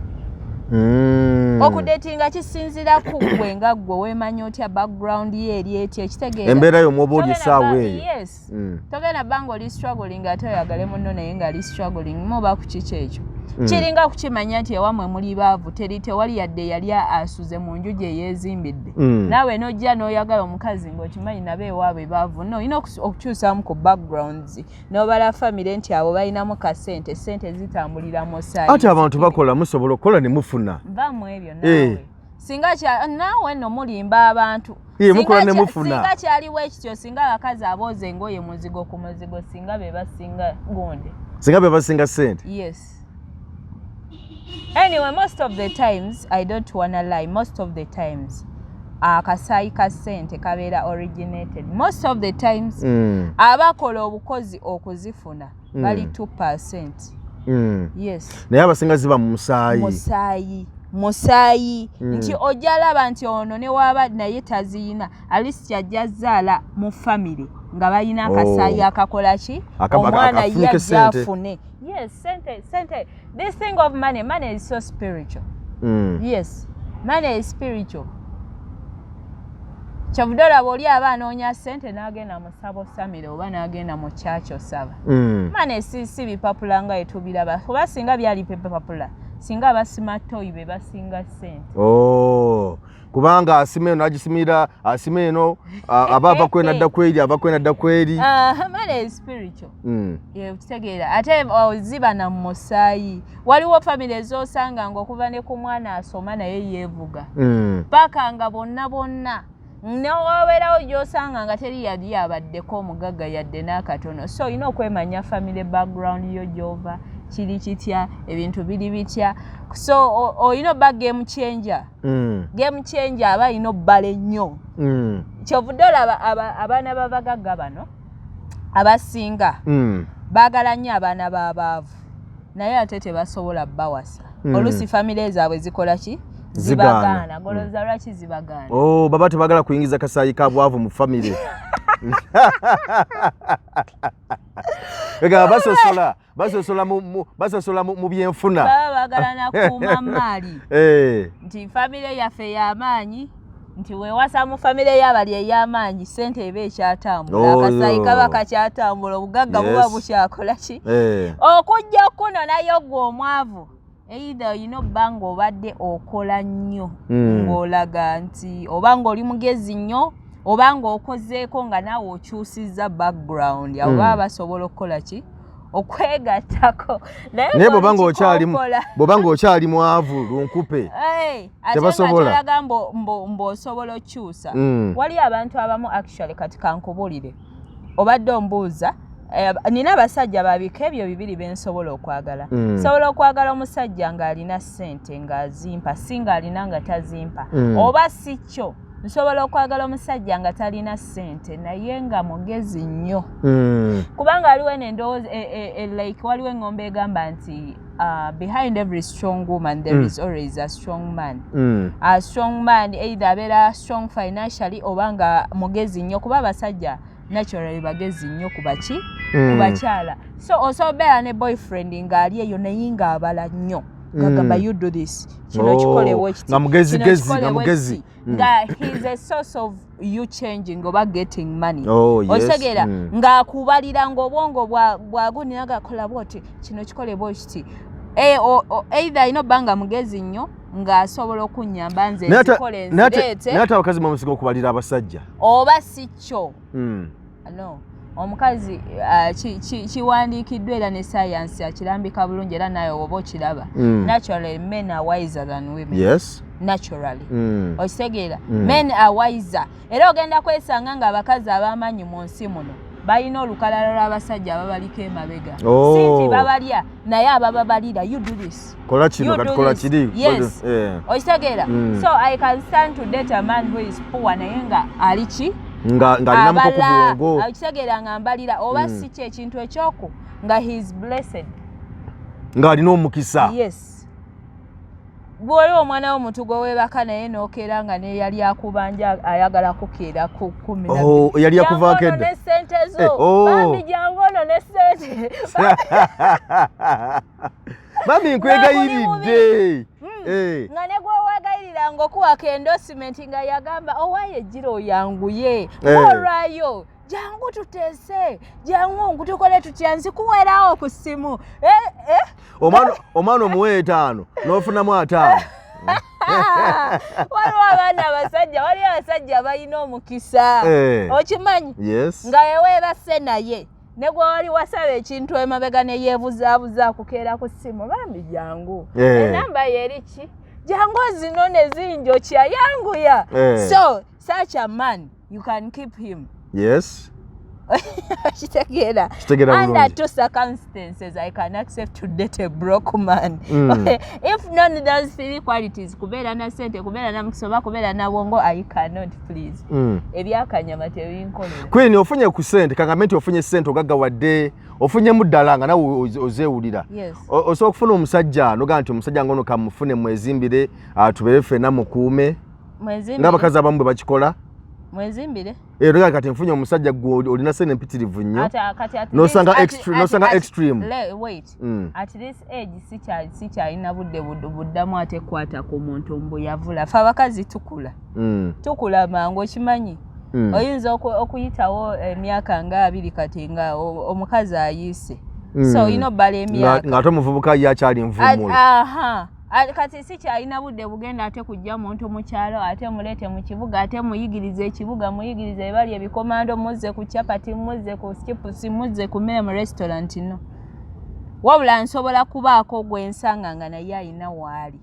okudetinga kisinzira ku ggwe nga ggwe weemanya otya background ye eri etya ekitegeera embeera y'omwoba oli essaawa eyo yes togenda bbanga oli struggling ate oyagale munno naye nga ali struggling muba ku kiki ekyo kiringa kukimanya nti ewammwe muli baavu tewali yadde yali asuze mu nju gye yeezimbidde naawe n'ojja n'oyagala omukazi ng'okimanyi nabo ewaabwe baavu no olina okukyusamu ku backgrounds n'obala famire nti abo balinamu kasente sente zitambulira mu saayi ate abantu bakola musobola okukola ne mufuna nvaamu ebyo naawe singa kya nawe no mulimba abantu mukola ne mufuna singa kyaliwo ekityo singa abakazi abooza engoye muzigo ku muzigo singa be basinga gonde singa be basinga sente. Yes. Anyway, most of the times, I don't wanna lie, most of the times akasayi ka sente kabeera originated. Most of the times abakola obukozi okuzifuna bali 2%. Yes. Naye abasinga ziba mu musaayi nti ojalaba nti ono ne waba naye taziyina alisti ajja zaala mu family nga bayina akasaayi akakola ki omwana yajja afune. Yes, sente. This thing of money is so spiritual. Yes, money is spiritual. Chavudola boli abanoonya sente n'agenda mu sabo samire oba n'agenda mu church osaba. Money si bipapula nga etubiraba. Kuba singa byali papula. Singa basima toyi be basinga sente. Kubanga asimeno agisimira asimeno abava kwena dda kweri money is spiritual. Kutegeera ate ziba na musaayi. Waliwo family ezosanga ng'okuva ne ku mwana asoma naye yeevuga paka nga bonna n'owabeerawo gy'osanga nga teri yali abaddeko omugagga yadde n'akatono. So olina okwemanya family background yo gy'ova kiri kitya ebintu biri bitya. So olina obba game changer. Game changer aba alina obbala ennyo. Kyovudde olaba abaana b'abagagga bano abasinga baagala nnyo abaana b'abaavu naye ate tebasobola bbawasa. Oluusi family zaabwe zikola ki? Zibagaana. Golooza lwaki zibagaana? Baba tebagala kuyingiza kasaayi ka bwavu mu family. Ega basosola mu byenfuna. Baba bagala na kuuma maali. Nti family yaffe y'amaanyi nti weewasa mu family y'abali ey'amaanyi sente eba ekyatambula akasaayi kaba kakyatambula obugagga buba bukyakola ki? Okujja kuno naye gwe omwavu either olina obba ng'obadde okola nnyo ng'olaga nti oba ng'oli mugezi nnyo oba ng'okozeeko nga naawe okyusizza background oba basobola okukola ki? Okwegattako. Naye bw'oba ng'okyali mwavu lunkupe tebasobola. Ate nga mb'osobola okyusa. Wali abantu abamu actually kati kankubulire obadde ombuuza nina abasajja babika ebyo bibiri bensobola okwagala. Sobola okwagala omusajja ng'alina ssente ng'azimpa si ng'alina nga tazimpa oba si kyo nsobola okwagala omusajja nga talina ssente naye nga mugezi nnyo. Kubanga waliwo endowooza like waliwo engombe egamba nti behind every strong woman there is always a strong man. A strong man either abeera strong financially oba nga mugezi nnyo kuba abasajja naturally bagezi nnyo kubaki kubakyala. So osobeera ne boyfriend ng'ali eyo naye ng'abala nnyo gagamba you do this kino kikolewo ekiti mugezi nga he's a source of you changing oba getting money. Otegeera ng'akubalira ng'obwongo bwagunira gakola bwoti kino kikolebwa ekiti either ino banga mugezi nnyo ng'asobola okunnyamba nze nzikole nzireete. Naye ate abakazi bamusiga okubalira abasajja oba si kyo. No. Omukazi kiwandiikiddwa era ne science akirambika bulungi era naye oba okiraba. Naturally men are wiser than women. Yes. Naturally. Okitegeera men are wiser. Era ogenda kwesanga ng'abakazi ab'amaanyi mu nsi muno balina olukalala lw'abasajja ababaliko emabega. Si nti babalya naye abababalira you do this. Kola kino kati kola kiri. Yes. Okitegeera. So I can stand to date a man who is poor naye nga ali ki? Nga alina muko ku bwongo. Akitegeera nga mbalira oba si kye ekintu ekyoku nga he is blessed. Nga alina omukisa. Yes. Bw'oli omwana w'omutugo weebaka naye n'okeera nga ne yali akubanja ayagala kukeera ku 10. Yali akuvaako edda. Ne ssente zo. Bambi jangu ono ne ssente. Bambi nkwegayiridde. Nga ne gwewegayirira ng'okuwaka endorsement nga yagamba owaye ejjiro yanguye olwayo jangu tuteese jangu tukole tutya nzikuweerawo ku ssimu. Omwana omuwe 5 n'ofunamu 5. Waliwo abaana abasajja waliwo abasajja abalina omukisa okimanyi nga weweebase naye ne gwe wali wasaba ekintu emabega ne yeebuzaabuza kukeera ku ssimu bambi jangu enamba ye eri ki jango zino ne zinjokya yanguya. So such a man you can keep him. Yes. Under two circumstances, I can accept to date a broke man. If none of those three qualities, kubera na sente, kubera na mkisoba, kubera na wongo, I cannot please. Ebyaka nyama tewinkolera. Kwini ofunye ku sente, kangamenti ofunye sente ogaga wadde, ofunye muddalanga na ozewulira. Yes. Osobola okufuna omusajja noga nti omusajja ngono kamufune mwezimbire tubeere ffenna mukuume. Mwezimbire. Ng'abakazi abamu bwe bakikola. Mwezimbire. Leka kati nfunye omusajja gwe olina sente mpitirivu nnyo. Nosanga extreme. Wait. At this age sikyalina buddamu ate kwata ku muntu mbu yavula. Fe abakazi tukula. Tukula mangu okimanyi. Oyinza okuyitawo emyaka nga 2 kati nga omukazi ayise. So bala emyaka. Ng'ate omuvubuka yakyali nvumula. Aha. Kati sikyalina budde bugenda ate kujja muntu mu kyalo ate mulete mu kibuga ate muyigirize ekibuga muyigirize bali ebikomando muzze ku chapati muzze ku skips muzze ku mmere mu restaurant no. Wabula nsobola kubaako gwe nsanga nga naye alina waali.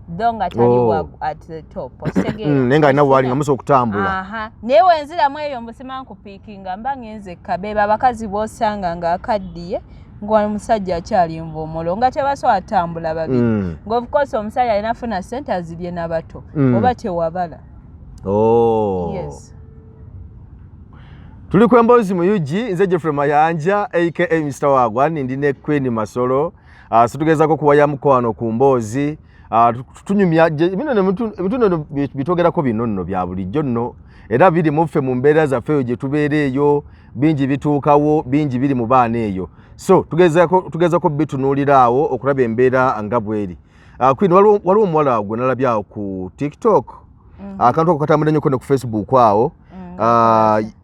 Donga tali at the top. Nenga alina waali nga muso okutambula. Aha. Naye wenziramu eyo mbusima nkupiikinga mba ngenze kabeeba abakazi boosanga nga akaddiye. Ngwa musajja akyali nvumulo nga tebaso atambula babiri. Of course omusajja alina funa sente azibye n'abato. Oba tewabala. Yes. Tuli kwembozi mu UG nze Jeffrey Mayanja aka Mr. Wagwan ndine Queen Masolo. Situgezako kuwaya mukwano ku mbozi. Tunyumya bino bitogerako bino bya bulijjo nno. Era biri muffe mu mbeera zaffe gye tubeereeyo bingi bituukawo bingi biri mu baana eyo. So tugezako bitunuulira awo okulaba embeera nga bweri. Queen waliwo omuwala gwe nalabyawo ku TikTok. Akantu ako katambula nnyo ku Facebook awo.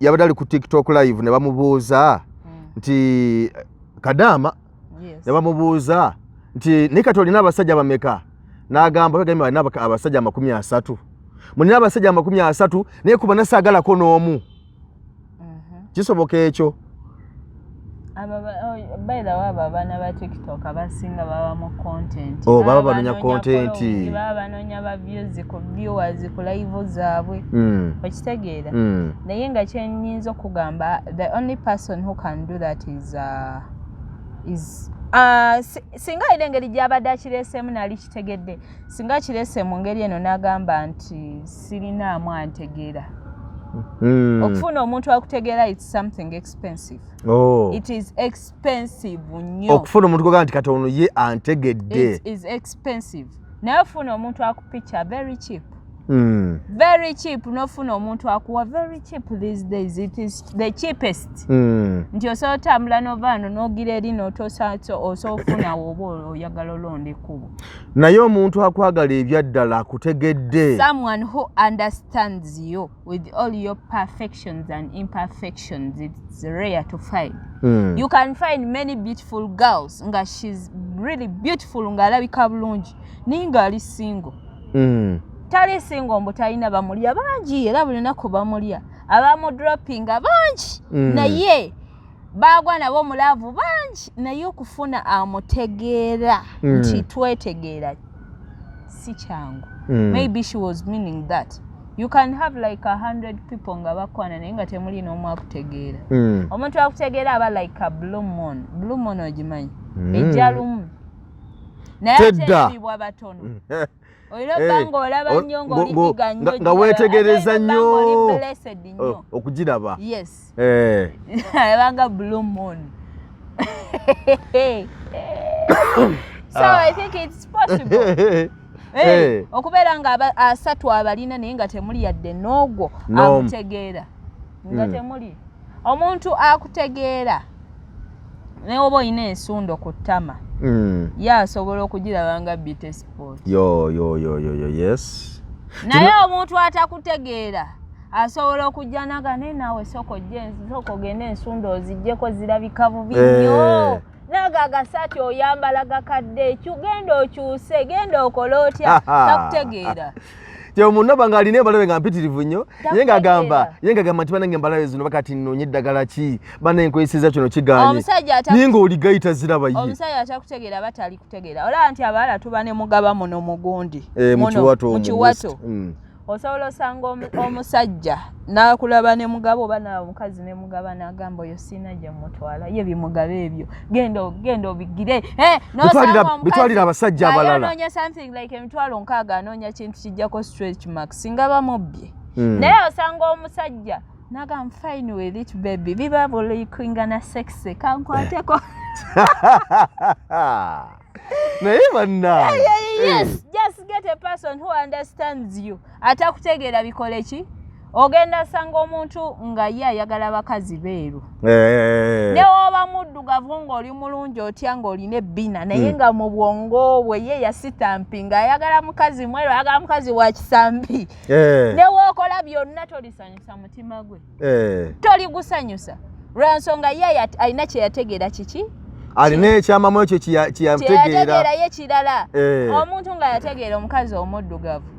Yabadde ali ku TikTok live ne bamubuuza nti Kadama. Ne bamubuuza nti nikati olina abasajja bameka? N'agamba bagamba alina abasajja 30. Mulina abasajja 30 naye kuba nasaagalako n'omu. Kisoboka ekyo? By the way, abana ba TikTok abasinga baba mu content. Baba banonya content. Baba banonya ba views ku viewers ku live zaabwe. Okitegeera. Naye nga kyenyinza okugamba the only person who can do that is singa irengeri gyabadde akireesemu nali kitegedde. Singa kireese mu ngeri eno n'agamba nti sirinaamu antegeera. Okufuna omuntu akutegeera it's something expensive. It is expensive nnyo. Okufuna omuntu gwa nti katono ye antegedde. It is expensive. Naye ofuna omuntu akupicha very cheap. Very cheap. Nofuna omuntu akuwa very cheap these days. It is the cheapest. Nti osobola otambula novaano n'ogira eri n'otosaato osofuna woba oyagala olonde kubo. Naye omuntu akwagala ebyaddala akutegedde. Someone who understands you with all your perfections and imperfections, it's rare to find. You can find many beautiful girls nga she's really beautiful nga alabika bulungi naye nga ali single. Tali single mbu talina bamulya bangi era buli lunaku bamulya abamu dropping bangi naye bagwa nabo mulavu bangi naye okufuna amutegeera nti twetegeera si kyangu. Maybe she was meaning that you can have like 100 people nga bakwana naye nga temuli n'omu akutegeera. Omuntu akutegeera aba like a blue moon. Blue moon ogimanyi ejjalumu naye atebibwa batono. Olina banga olaba nnyo ng'olipiga nnyo nga weetegereza nnyo okugiraba. Yes. Alabanga blue moon. So I think it's possible. Okubeera nga asatu abalina naye nga temuli yadde n'ogwo amutegeera. Nga temuli. Omuntu akutegeera naye oba olina ensundo ku ttama. Asobola okugiraba nga bite sport. Yes. Naye omuntu atakutegeera asobola okujja nagane naawe soko genda ensundo oziggyeko zirabika bubi nnyo. Naga agasati oyambala gakadde ekyo genda okyuse genda okola otya takutegeera. Tyo munno bangalina embalabe nga mpitirivu nnyo yenga gamba nti banange embalabe zino bakati nnoonye eddagala ki banenkwesiza kino kiganye ninga oli gayita ziraba ye omusajja atakutegeera batali kutegeera olaba nti abalala tuba ne mugaba muno mugundi mu kiwato osobola osanga omusajja n'akulaba ne mugaba oba omukazi ne mugaba n'agamba oyo siina gye mutwala ye bimugaba ebyo genda obigire bitwalira abasajja abalala anoonya something like emitwalo 6 anoonya kintu kijjako stretch mark singa bamubbye naye osanga omusajja naga fine with it baby biba bulikwingana sexy kankwateko naye banna yes just get a person who understands you atakutegeera bikole ki ogenda sanga omuntu nga ye ayagala bakazi beeru ne oba muddugavu ng'oli mulungi otya ng'olina ebbina naye nga mu bwongo bwe ye yasitampi ng'ayagala mukazi mweru ayagala mukazi wa kisambi ne wookola byonna tolisanyusa mutima gwe toligusanyusa lwansonga ye alina kye yategeera kiki alina ekyamamu ekyo kiyategeera ye kirala omuntu nga yategeera omukazi omuddugavu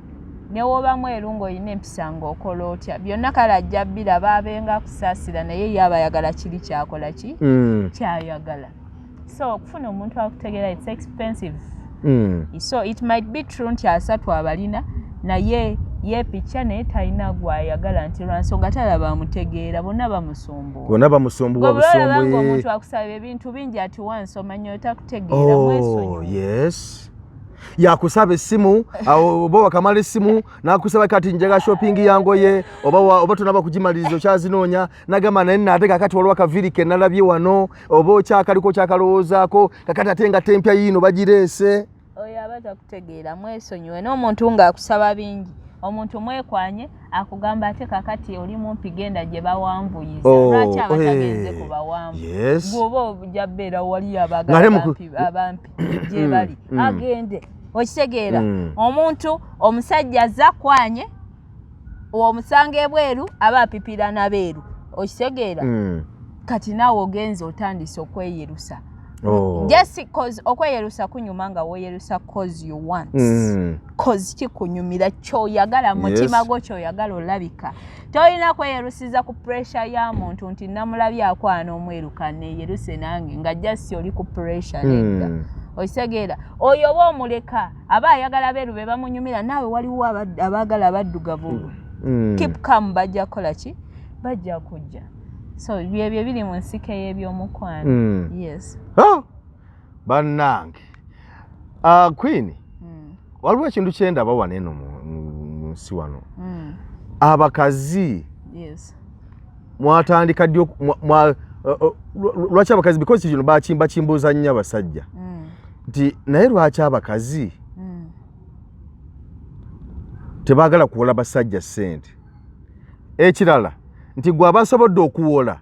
ne woba mweru ng'olina empisa ng'okola otya byonna kale ajja biraba abenga kusaasira naye ye aba ayagala kiri kyakola ki kyayagala so okufuna omuntu akutegeera it's expensive so it might be true nti asatu abalina naye ye picture naye talina gwayagala nti lwansonga talaba amutegeera bonna bamusumbuwa busumbu omuntu akusaba ebintu bingi ati wansi omanya otakutegeera mwesonyiwa yes yakusaba essimu oba wakamala essimu nakusaba kati njaga shopping yangoye oba tonaba kugimalirizo kyazinoonya nagamba naye nate kakati waliwo akaviri ke nalabye wano oba okyakaliko kyakalowoozaako kakati ate nga tempya yiino bagireese oyo aba takutegeera mwesonyiwe n'omuntu ng'akusaba bingi omuntu mwekwanye akugamba ate kakati oli mumpi genda gye bawanvuyiza lwaki abatagenze ku bawamvu bw'oba ojja bbeera wali abampi gye bali agende okitegeera omuntu omusajja azza kwanye omusanga ebweru aba apipira nabeeru okitegeera kati naawe ogenze otandise okweyerusa just cause okweyerusa kunyuma nga weyerusa cause you want cause kikunyumira kyoyagala mutima gwo kyoyagala olabika tolina kweyerusiza ku pressure ya muntu nti namulabye akwana omweruka neyeruse nange nga just oli ku pressure nedda okitegeera oyo oba omuleka aba ayagala beeru be bamunyumira naawe waliwo abaagala abaddugavu keep calm bajja kukola ki bajja kujja so byebyo biri mu nsike y'ebyomukwano yes bannange Queen waliwo ekintu kyendaba wano eno mu nsi wano abakazi mwatandika ddi lwaki abakazi because kino bakimbuuza nnyo abasajja nti naye lwaki abakazi tebaagala kuwola basajja ssente ekirala nti gwe abasobodde okuwola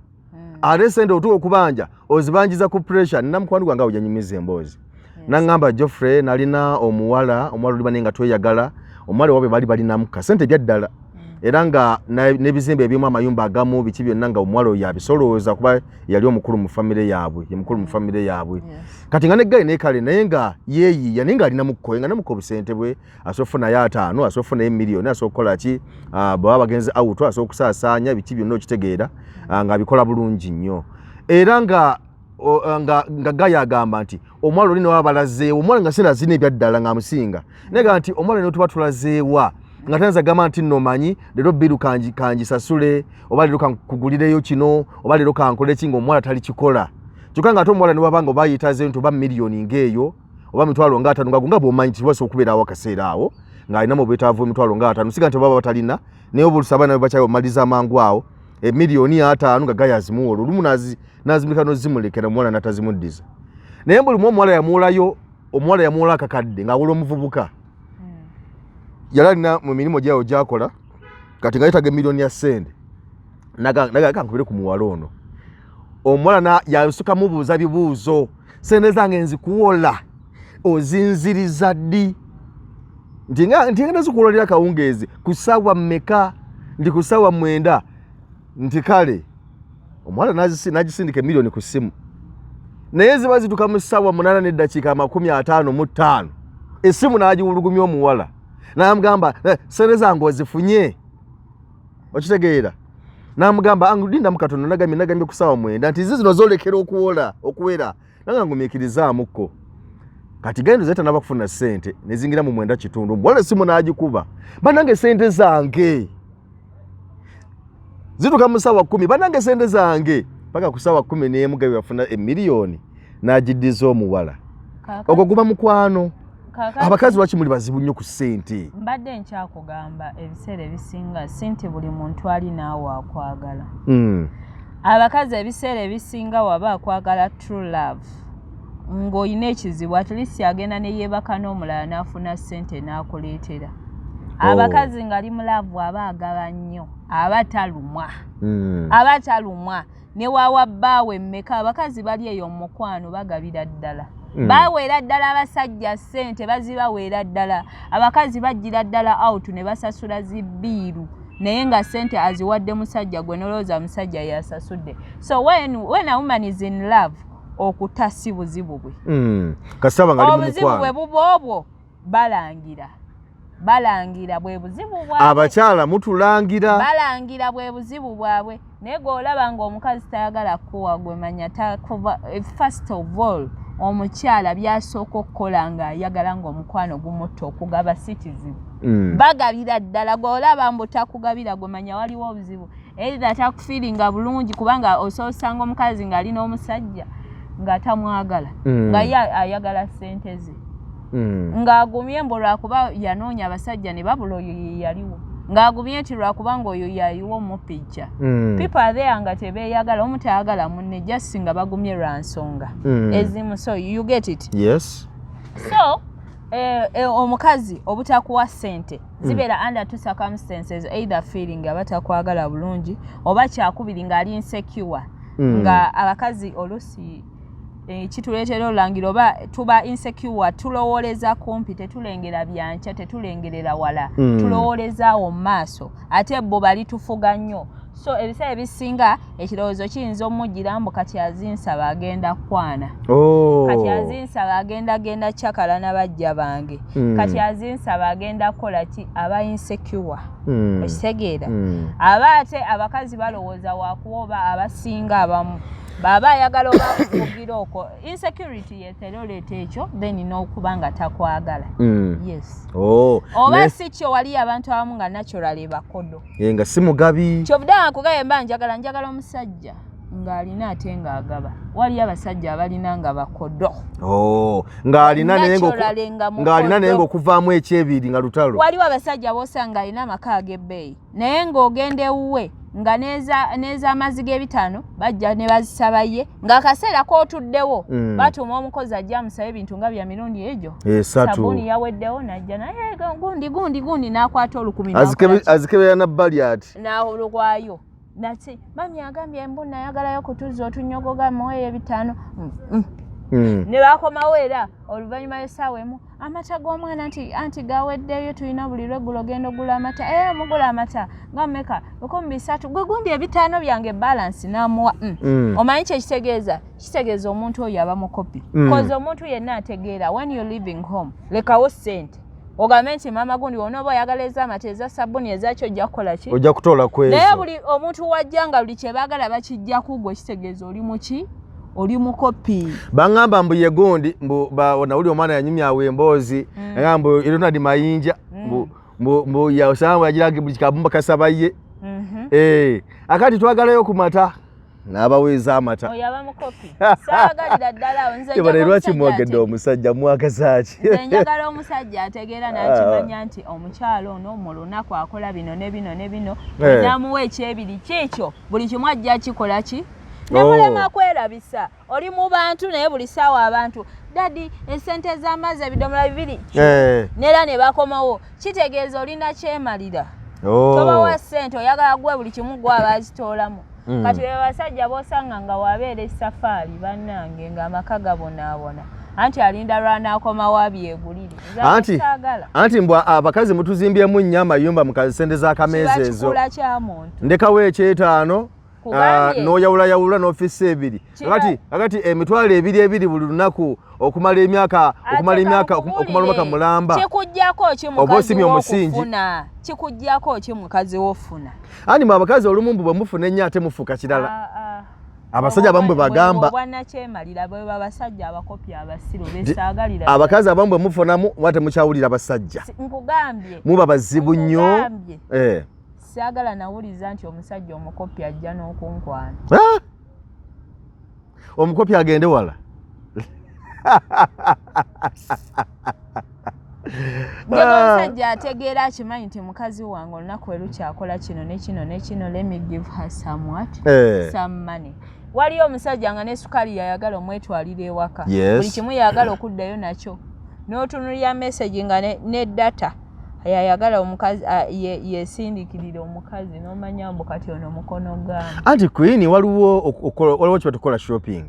ate sente otuwa okubanja ozibanjiza ku pressure namukwano gwange awujanyumiza emboozi naŋŋamba Geoffrey nalina omuwala oli bane nga tweyagala omuwala wabe bali balinamu kasente byaddala era nga n'ebizimbe ebyemu amayumba agamu biki byonna nga omuwala oyo abisolooza kuba yali omukulu mu famire yaabwe kati nga neggaye nekale naye nga yeeyiya naye nga alinamuko nga namuko obusente bwe asobola okufunayo 5 asobola okufunayo miliyoni asobola okukola ki bwaba bagenze awuto asobola okusaasaanya biki byonna okitegeera nga abikola bulungi nnyo era nga Gaya agamba nti omwalo oli nawe abalazeewo omwalo nga sena zina ebyaddala ng'amusinga naye nga nti omwalo ne tuba tulazeewa nga tanza gamba nti nno manyi leero biru kangisasule oba leero kankugulireyo kino oba leero kankole ki ng'omuwala tali kikola kyokka nga ate omuwala ne waba nga oba yeetazeeyo nti oba miliyoni ng'eyo oba mitwalo nga 5 nga bw'omanyi nti tibasa okubeerawo akaseera awo ng'alinamu obwetaavu emitwalo nga 5 siga nti baba batalina naye obulusa abaana bakyayo omaliza amangu awo emiliyoni 5 nga Gaya azimuwola olumu nazimulika nozimulekera omuwala natazimuddiza naye buli omuwala yamuwola akakadde ng'awola omuvubuka yali alina mu mirimu gyawo gyakola kati nga yetaga emiliyoni ya sente naga kankubire ku muwala ono omuwala yasuka mubuuza bibuuzo sente zange nzikuwola ozinziriza ddi nti nga nazikuwolera kawungeezi ku ssaawa mmeka ndi ku ssaawa 9 nti kale omuwala nagisindika emiliyoni ku ssimu naye ziba zituka mu ssaawa 8 n'eddakiika 55 essimu n'agiwulugumya omuwala Namugamba sente zange ozifunye. Okitegeera. Namugamba angudinda mukatono nagamye kusawa mwenda nti zino zolekera okuwera. Nanga ngumikirizaamukko. Kati gendo zeta nabakufuna sente nezingira mu mwenda kitundu. Wala simu najikuba. Banange sente zange. Zituka musawa 10 banange sente zange. Paka kusawa 10 ne mugabe yafuna emiliyoni najidizo omuwala. Okwo guba mukwano. Abakazi bakimuli bazibu nnyo ku sente. Mbadde nkyakugamba ebiseera ebisinga sente buli muntu ali naawe akwagala. Abakazi ebiseera ebisinga waba akwagala true love. Ng'olina ekizibu at least agenda ne yeebaka n'omulala n'afuna sente n'akuleetera. Abakazi nga ali mulavu aba agaba nnyo aba talumwa. Aba talumwa ne waawa bbaawe mmeka abakazi bali eyo mukwano bagabira ddala. Baweera ddala abasajja sente bazibaweera ddala. Abakazi bajjira ddala out ne basasula zibbiiru naye nga sente aziwadde musajja gwe nolowooza musajja yasasudde. So when a woman is in love okutasi buzibu bwe. Kasaba ngali mu mukwano. Obuzibu bwe bubwo balangira bwe buzibu bwabwe. Abakyala mutulangira. Balangira bwe buzibu bwabwe. Naye olaba ng'omukazi tayagala kuwa gwe manya takuva first of all omukyala byasooka okukola nga ayagala ng'omukwano gumutta okugaba si kizibu. Bagabira ddala gw'olaba mbu takugabira gwe manya waliwo obuzibu. Either takufiiringa bulungi kubanga osoosanga omukazi ng'alina omusajja ng'atamwagala nga ye ayagala sente ze. Ng'agumye mbu lwakuba yanoonya abasajja ne babula oyo ye yaliwo. Ng'agumye nti lwakubanga oyo yayiwo mu picture. People are there nga tebeeyagala omu tayagala munne just nga bagumye lwa nsonga ezimu. So you get it? Yes. So omukazi obutakuwa sente zibeera under two circumstances, either feeling abatakwagala bulungi oba kyakubiri ng'ali insecure. Nga abakazi olusi kituleetera olangira oba tuba insecure tulowooleza kumpi tetulengera byanca tetulengerera wala tulowoolezaawo mu maaso ate bo bali tufuga nnyo. So ebiseera ebisinga ekirowoozo kiyinza omujjira mbu kati azinsaba agenda kwana. Kati azinsaba agenda kyakala n'abajja bange. Kati azinsaba agenda kukola ki aba insecure. Okitegeera? Aba ate abakazi balowooza waakuba oba abasinga abamu baba ayagala oba kugira okwo insecurity yeteroleeta ekyo then n'okuba nga takwagala. Yes. Oba si kyo wali abantu abamu nga naturally bakodo. Nga si mugabi. Kyobudde akugaye mba njagala omusajja ng'alina ate ng'agaba. Wali abasajja abalina nga bakodo. Ng'alina naye ng'okuvaamu ekyebiri nga lutalo. Waliwo abasajja b'osanga alina amaka ag'ebbeeyi naye ng'ogenda ewuwe nga neza amazzi g'ebitaano bajja ne bazisaba ye ng'akaseera k'otuddewo batuma omukozi ajja amusabe ebintu nga bya mirundi egyo sabuni yaweddewo najja naye gundi n'akwata olukumi azikebera na bbali ati n'olukwayo nati mami agambye embu nayagalayo kutuza otunyogoga muweeyo ebitaano ne bakomawo era oluvannyuma y'essaawa emu amata g'omwana anti gaweddeyo tulina buli lweggulo genda ogula amata mugula amata nga mmeka 13 gwe gundi ebitaano byange balansi n'amuwa omanyi kitegeeza omuntu oyo aba mukopi kozi omuntu yenna ategeera when you living home lekawo ssente ogambe nti mama gundi onooba oyagala ez'amata eza sabuni ezakyo ojja kukola ki ojja kutoola kwezo naye buli omuntu wajja nga buli kye baagala bakijjaku gwe kitegeeza oli muki oli mukopi. Bangamba mbu yegundi mbu nawuli omwana yanyumya awe emboozi ngamba Ronald Mayinja mbu yaosanga yagirage buli kabumba kasabaye akati twagalayo ku mata n'abaweeza amata oyaba mukopi saagalira ddala nze njagala kimwogedde omusajja mwagazaaki njagala omusajja ategeera n'akimanya nti omukyalo ono mu lunaku akola bino ne bino ne bino namuwa ekyebiri kyekyo buli kimu ajja kikola ki nemulema kwerabisa oli mu bantu naye buli ssaawa abantu dadi esente z'amazzi ebidomola 2 neera ne bakomawo kitegeeza olina kyemalira tobawa ssente oyagala gwe buli kimu gwe abazitoolamu kati basajja b'osanga nga wabeera esafaari bannange ng'amaka gabonaabona anti alinda lw'anaakomawo abyegulire anti mbwa abakazi mutuzimbyemu nnyo amayumba mu kasente z'akameeza ezo kibakikula kya muntu ndekawo ekyetaano n'oyawulayawula n'ofiisa ebiri kakati emitwalo ebiri buli lunaku okumala emyaka mulamba oba osimye omusingi kikuggyako ki mukazi wofuna ani mwe abakazi olumu mbu bwe mufuna ennyo ate mufuuka kirala abasajja abamu bwe bagamba obwannakyemalira bwe babasajja abakopya abasiru besaagalira abakazi abamu bwe mufunamu mwate mukyawulira basajja nkugambye muba bazibu nnyo siagala nawuliza nti omusajja omukopya ajja n'okunkwana omukopya agende wala omusajja ategeera akimanyi nti mukazi wange olunaku lukyakola kino ne kino ne kino let me give her some money. Waliyo omusajja nga ne sukali yayagala omwetwalira ewaka buli kimu yayagala okuddayo nakyo n'otunulira message nga ne data yayagala omukazi yesindikirira omukazi n'omanya mbu kati ono mukono gwange anti Queen waliwo kye batukola shopping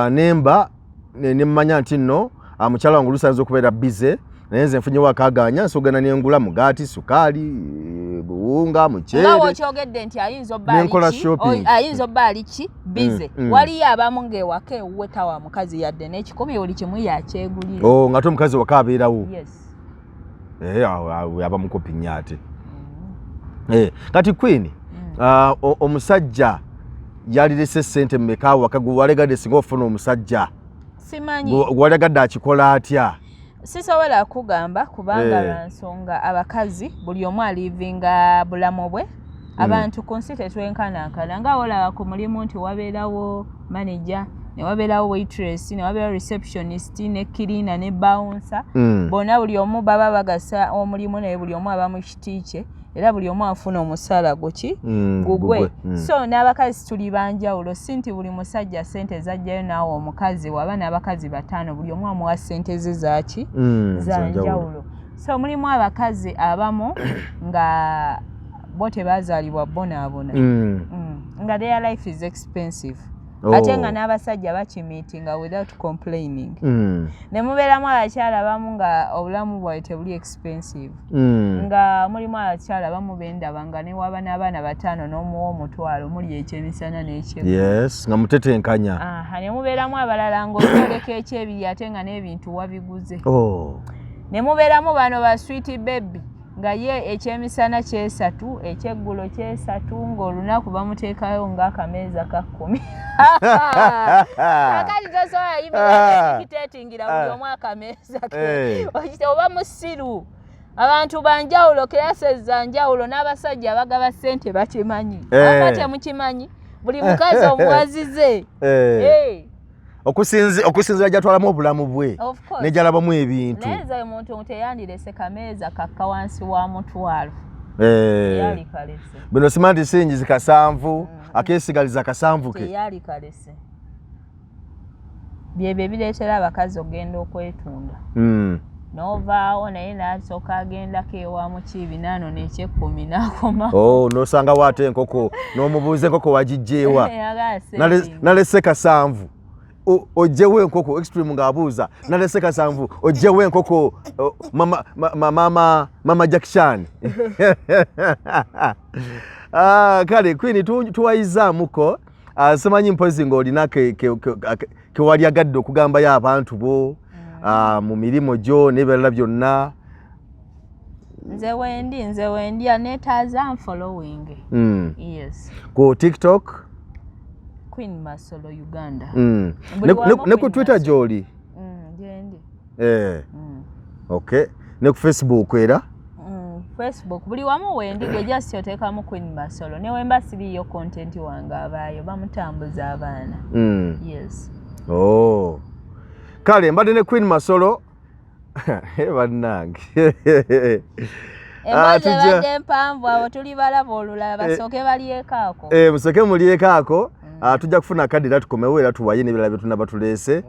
nemba nemmanya nti nno mukyala wange olusanza okubeera bize naye nze nfunyewo akaganya nsogana nengula mugaati sukaali buwunga muceere nga wokyogedde nti ayinza obba ali ki bize waliyo abamu ng'ewaka ewuwe tawa mukazi yadde n'ekikumi buli kimu yakyegulira nga te omukazi waka abeerawo aba mukopi nnyo ate kati Queen omusajja yalirese ssente mmeka waka gwe walegadde singa ofuna omusajja simanyi walegadde akikola atya sisobola kugamba kubanga lwa nsonga abakazi buli omu alivinga bulamu bwe abantu ku nsi tetwenkanankana nga olaba ku mulimu nti wabeerawo manager ne wabeerawo waitress ne wabeerawo receptionist ne cleaner ne bouncer bonna buli omu baba bagasa omulimu naye buli omu aba mu kiti kye era buli omu afuna omusaala gugwe so n'abakazi tuli banjawulo si nti buli musajja ssente zajjayo naawe omukazi waba n'abakazi bataano buli omu amuwa ssente ze zaki zanjawulo so mulimu abakazi abamu nga bo tebazaalibwa bonaabona nga their life is expensive ate nga n'abasajja bakimiitinga without complaining ne mubeeramu abakyala bamu nga obulamu bwabwe tebuli expensive nga mulimu abakyala bamu bendaba nga ne waba n'abaana bataano n'omuwa omutwalo muli ekyemisana n'ekyeggulo nga mutetenkanya ne mubeeramu abalala ng'okyoleka ekyebiri ate nga n'ebintu wabiguze ne mubeeramu bano ba sweet baby nga ye ekyemisana kyesatu ekyeggulo kyesatu ng'olunaku bamuteekayo ng'akameeza ka 10 akali tosobola yimikiteetingira buli omu akameeza ke oba musiru abantu banjawulo classes za njawulo n'abasajja abagaba ssente bakimanyi aba temukimanyi buli mukazi omuwazize okusinzira gyatwalamu obulamu bwe nejalabamu ebintu naye nze omuntu teyandirese kameeza kakka wansi wa mutwalo yali kalese bino simanti singizi kasanvu akeesigaliza kasanvu ke yali kalese byebyo bireetera abakazi okgenda okwetunda n'ovaawo naye n'asooka agendako ewa mukiibi naanona eky'ekkumi n'akoma n'osangawo ate enkoko n'omubuuza enkoko wagijjeewa nalese kasanvu ojewe enkoko extreme ngaabuuza nalese kasanvu ojewe enkoko mama Jackson kale Queen tuwayizaamuko simanyi mpozi ng'olina kewalyagadde okugambayo abantu bo mu mirimu gyo n'ebirala byonna nze wendi aneetaaza following yes ku TikTok Queen Masolo Uganda ne ku Twitter gy'oli okay ne ku Facebook era Facebook buli wamu wendi gwe just oteekamu Queen Masolo ne wemba siriyo content wange abaayo bamutambuza abaana yes kale mbadde ne Queen Masolo bannange emboozi ebadde mpanvu abo tuli balaba olulala basooke balyekaako musooke mulyekaako tujja kufuna kadi era tukomewo era tuwaye n'ebirala bye tunaba tuleese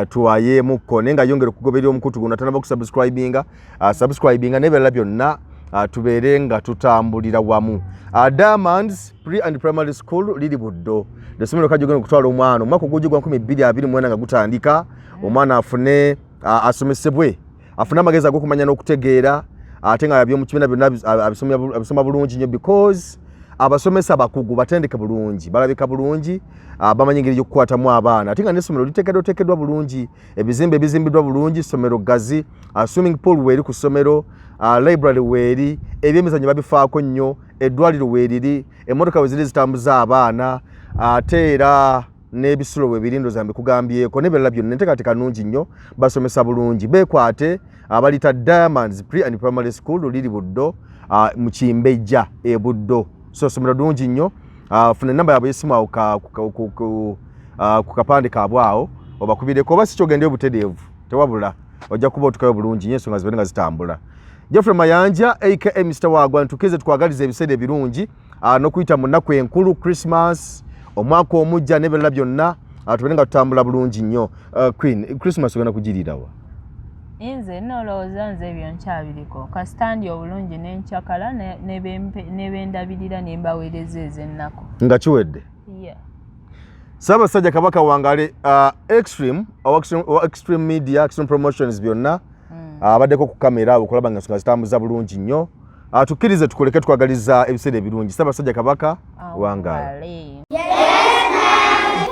tuwayeemukko naye nga yongera okugoberera omukutu guno tanaba okusubscribinga subscribinga n'ebirala byonna tubeere nga tutambulira wamu Diamonds Pre and Primary School liri Buddo essomero kajogenda okutwala omwana omwaka ogujjugwa 2024 nga gutandika omwana afune asomesebwe afune amagezi ag'okumanya n'okutegeera ate nga by'omukibiina byonna abisoma bulungi nnyo because abasomesa bakugu batendeke bulungi balabika bulungi bamanyi engeri y'okukwatamu abaana ate nga n'essomero liteekeddwa bulungi ebizimbe ebizimbiddwa bulungi ssomero gazi swimming pool weeri ku ssomero library weeri ebyemizannyo babifaako nnyo eddwaliro weeriri emmotoka we ziri zitambuza abaana ate era n'ebisulo we birindoza mbikugambyeko n'ebirala byonna enteekateeka nnungi nnyo basomesa bulungi beekwate abalita Diamonds Pre and Primary School liri Buddo mu Kimbejja e Buddo so somero ddungi nnyo funa enamba yaabwe y'essimu awo ku kapande kaabwe awo obakubireko oba si kyogende obutereevu tewabula ojja kuba otukayo bulungi nnyo ensonga zibeere nga zitambula. Geoffrey Mayanja aka Mr. Wagwan tukize tukwagaliza ebiseera ebirungi n'okuyita mu nnaku enkulu Christmas omwaka omujja n'ebirala byonna tubeere nga tutambula bulungi nnyo. Queen Christmas ogenda kugirirawa? Inze nolowooza nze ebyo nkyabiriko kasitandi obulungi n'enkyakala n'ebendabirira ne mbaweereza ez'ennaku nga kiwedde. Ssaabasajja Kabaka wangale Extreme Media Extreme Promotions byonna abaddeko ku kamera okulaba nga ensonga zitambuza bulungi nnyo tukkirize tukoleke twagaliza ebiseera ebirungi. Ssaabasajja Kabaka wangale.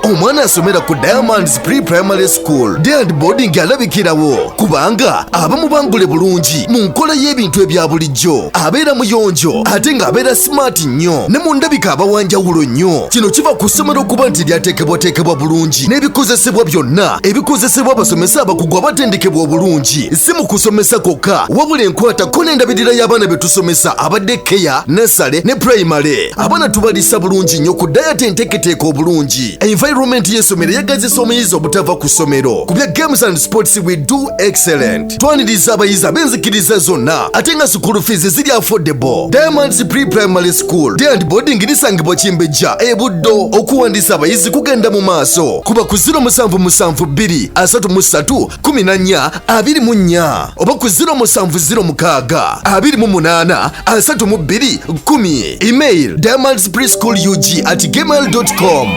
Omwana asomera ku Diamonds Pre-Primary School Day and Boarding alabikirawo kubanga abamu bangule bulungi mu nkola y'ebintu ebya bulijjo abeera muyonjo ate ng'abeera smart nnyo ne mu ndabika abawanjawulo nnyo. Kino kiva ku ssomero okuba nti lyateekebwateekebwa bulungi n'ebikozesebwa byonna ebikozesebwa abasomesa abakugu abatendekebwa obulungi si mu kusomesa kwokka wabula enkwatako n'endabirira y'abaana be tusomesa abadde keya nursery ne primary abaana tubalisa bulungi nnyo ku dayat enteeketeeka obulungi. Environment y'essomero yagazisa omuyizi obutava ku ssomero ku bya games and sports we do excellent. Twaniriza abayizi ab'enzikiriza zonna ate nga school fees ziri affordable. Diamonds Pre-Primary School Day and Boarding lisangibwa Kimbejja e Buddo. Okuwandiisa abayizi kugenda mu maaso kuba ku 0772 33 14 24 oba ku 0706 28 32 10. Email diamondspreschoolug@gmail.com.